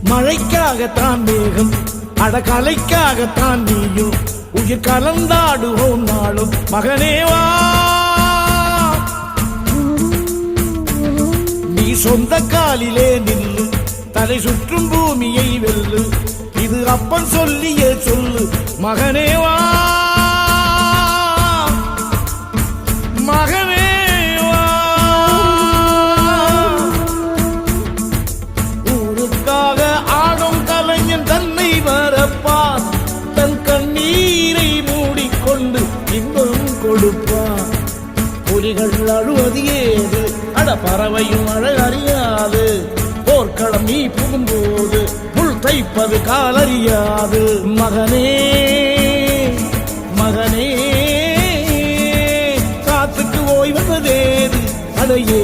மழைக்காகத்தான் மேகம், அடகலைக்காகத்தான் நீயும் உயிர் கலந்தாடுவோம் நாளும். மகனேவா நீ சொந்த காலிலே நில்லு, தலை சுற்றும் பூமியை வெல்லு, இது அப்பன் சொல்லியே சொல்லு. மகனேவா மகனேவா ஊருக்காக ஆடும் கலைஞன் தன்னை வரப்பான், தன் கண்ணீரை மூடிக்கொண்டு இன்பம் கொடுப்பான். புலிகள் அழுவது ஏது, அட பறவையும் அழகறியாது, போர்க்களம் நீ புகும்போது முள் தைப்பது காலறியாது. மகனே மகனே காத்துக்கு ஓய்வதேது, அடையே